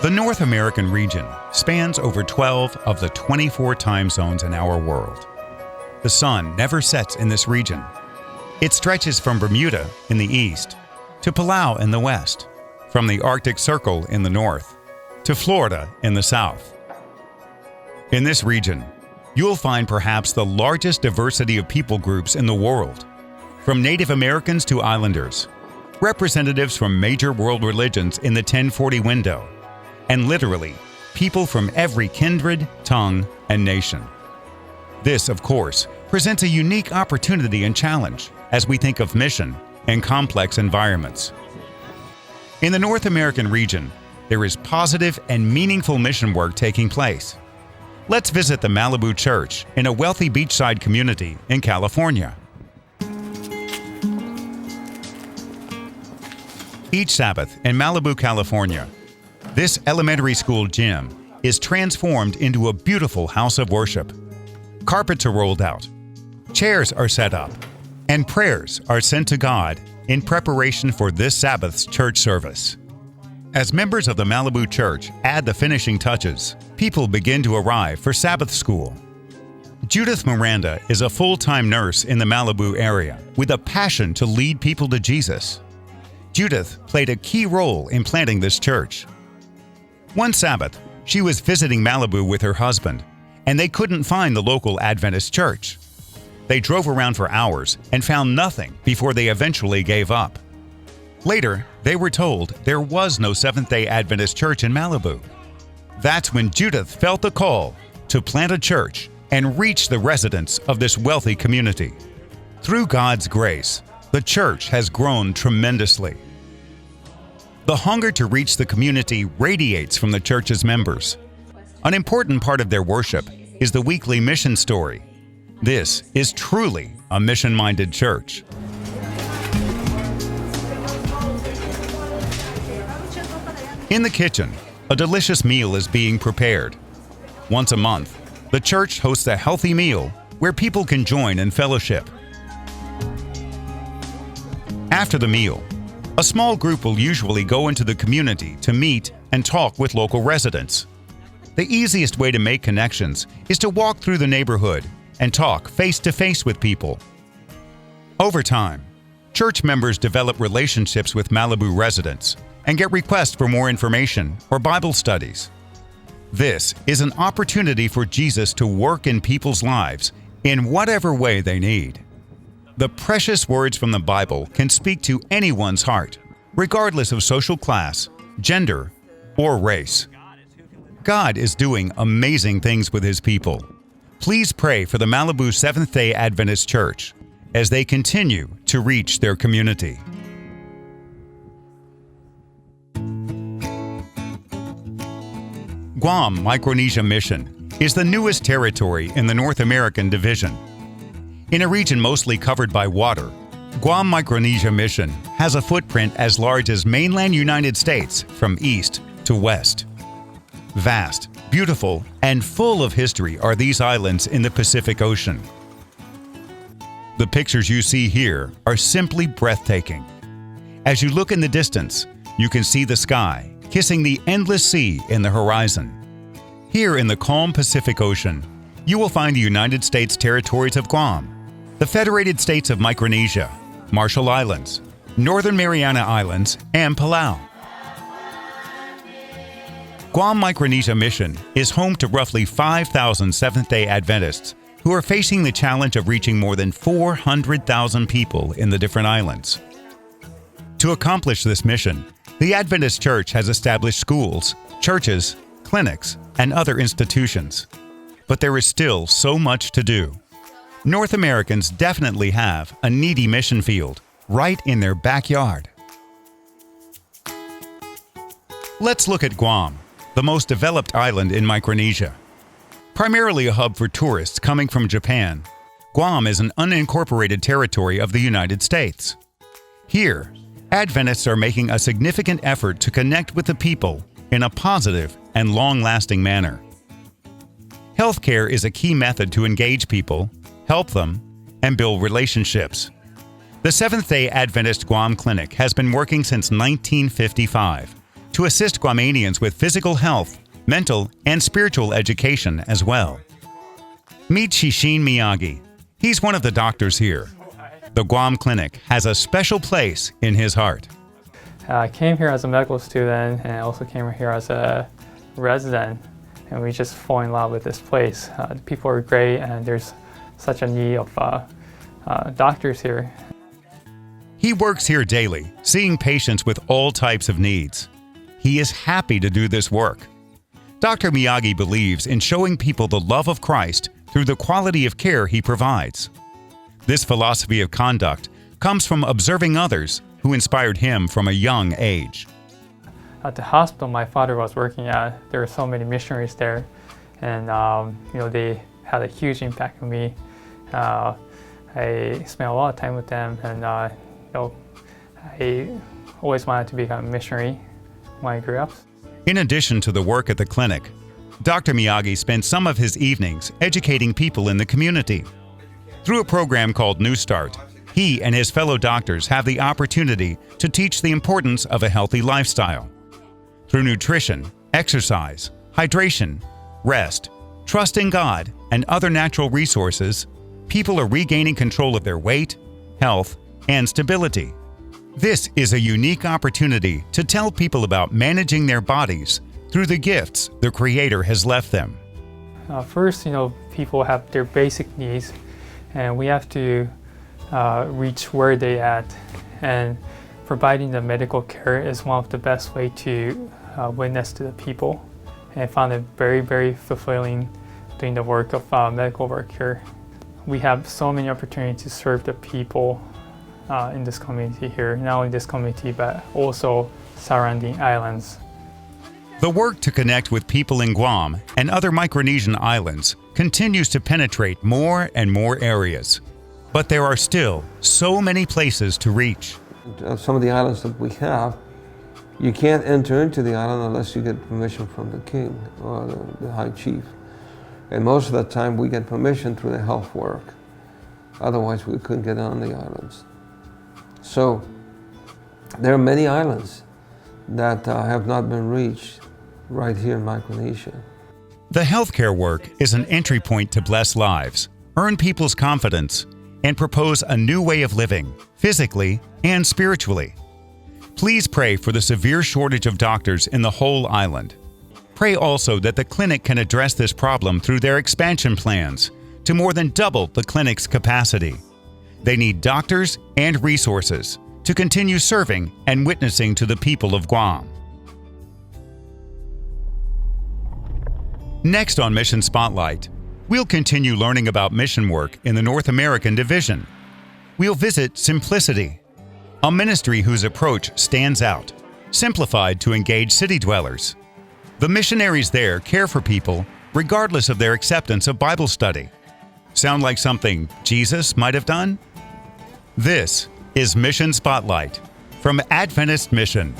The North American region spans over 12 of the 24 time zones in our world. The sun never sets in this region. It stretches from Bermuda in the east to Palau in the west, from the Arctic Circle in the north to Florida in the south. In this region, you'll find perhaps the largest diversity of people groups in the world, from Native Americans to Islanders, representatives from major world religions in the 1040 window, and literally, people from every kindred, tongue, and nation. This, of course, presents a unique opportunity and challenge as we think of mission in complex environments. In the North American region, there is positive and meaningful mission work taking place. Let's visit the Malibu Church in a wealthy beachside community in California. Each Sabbath in Malibu, California, this elementary school gym is transformed into a beautiful house of worship. Carpets are rolled out, chairs are set up, and prayers are sent to God in preparation for this Sabbath's church service. As members of the Malibu Church add the finishing touches, people begin to arrive for Sabbath school. Judith Miranda is a full-time nurse in the Malibu area with a passion to lead people to Jesus. Judith played a key role in planting this church. One Sabbath, she was visiting Malibu with her husband, and they couldn't find the local Adventist church. They drove around for hours and found nothing before they eventually gave up. Later, they were told there was no Seventh-day Adventist church in Malibu. That's when Judith felt the call to plant a church and reach the residents of this wealthy community. Through God's grace, the church has grown tremendously. The hunger to reach the community radiates from the church's members. An important part of their worship is the weekly mission story. This is truly a mission-minded church. In the kitchen, a delicious meal is being prepared. Once a month, the church hosts a healthy meal where people can join in fellowship. After the meal, a small group will usually go into the community to meet and talk with local residents. The easiest way to make connections is to walk through the neighborhood and talk face-to-face with people. Over time, church members develop relationships with Malibu residents and get requests for more information or Bible studies. This is an opportunity for Jesus to work in people's lives in whatever way they need. The precious words from the Bible can speak to anyone's heart, regardless of social class, gender, or race. God is doing amazing things with His people. Please pray for the Malibu Seventh-day Adventist Church as they continue to reach their community. Guam Micronesia Mission is the newest territory in the North American division. In a region mostly covered by water, Guam Micronesia Mission has a footprint as large as mainland United States from east to west. Vast, beautiful, and full of history are these islands in the Pacific Ocean. The pictures you see here are simply breathtaking. As you look in the distance, you can see the sky kissing the endless sea in the horizon. Here in the calm Pacific Ocean, you will find the United States territories of Guam, the Federated States of Micronesia, Marshall Islands, Northern Mariana Islands, and Palau. Guam Micronesia Mission is home to roughly 5,000 Seventh-day Adventists who are facing the challenge of reaching more than 400,000 people in the different islands. To accomplish this mission, the Adventist Church has established schools, churches, clinics, and other institutions. But there is still so much to do. North Americans definitely have a needy mission field right in their backyard. Let's look at Guam, the most developed island in Micronesia. Primarily a hub for tourists coming from Japan, Guam is an unincorporated territory of the United States. Here, Adventists are making a significant effort to connect with the people in a positive and long-lasting manner. Healthcare is a key method to engage people, help them, and build relationships. The Seventh-day Adventist Guam Clinic has been working since 1955 to assist Guamanians with physical health, mental, and spiritual education as well. Meet Shishin Miyagi. He's one of the doctors here. The Guam Clinic has a special place in his heart. I came here as a medical student and I also came here as a resident, and we just fall in love with this place. The people are great and there's such a need of doctors here. He works here daily, seeing patients with all types of needs. He is happy to do this work. Dr. Miyagi believes in showing people the love of Christ through the quality of care he provides. This philosophy of conduct comes from observing others who inspired him from a young age. At the hospital my father was working at, there were so many missionaries there, and they had a huge impact on me. I spent a lot of time with them, and I always wanted to become a missionary when I grew up. In addition to the work at the clinic, Dr. Miyagi spends some of his evenings educating people in the community. Through a program called New Start, he and his fellow doctors have the opportunity to teach the importance of a healthy lifestyle. Through nutrition, exercise, hydration, rest, trust in God, and other natural resources, people are regaining control of their weight, health, and stability. This is a unique opportunity to tell people about managing their bodies through the gifts the Creator has left them. First, people have their basic needs, and we have to reach where they at. And providing the medical care is one of the best way to witness to the people. And I found it very, very fulfilling doing the work of medical work here. We have so many opportunities to serve the people in this community here, not only this community, but also surrounding islands. The work to connect with people in Guam and other Micronesian islands continues to penetrate more and more areas. But there are still so many places to reach. Some of the islands that we have, you can't enter into the island unless you get permission from the king or the high chief. And most of the time we get permission through the health work. Otherwise we couldn't get on the islands. So there are many islands that have not been reached right here in Micronesia. The healthcare work is an entry point to bless lives, earn people's confidence, and propose a new way of living, physically and spiritually. Please pray for the severe shortage of doctors in the whole island. Pray also that the clinic can address this problem through their expansion plans to more than double the clinic's capacity. They need doctors and resources to continue serving and witnessing to the people of Guam. Next on Mission Spotlight, we'll continue learning about mission work in the North American Division. We'll visit Simplicity, a ministry whose approach stands out, simplified to engage city dwellers. The missionaries there care for people regardless of their acceptance of Bible study. Sound like something Jesus might have done? This is Mission Spotlight from Adventist Mission.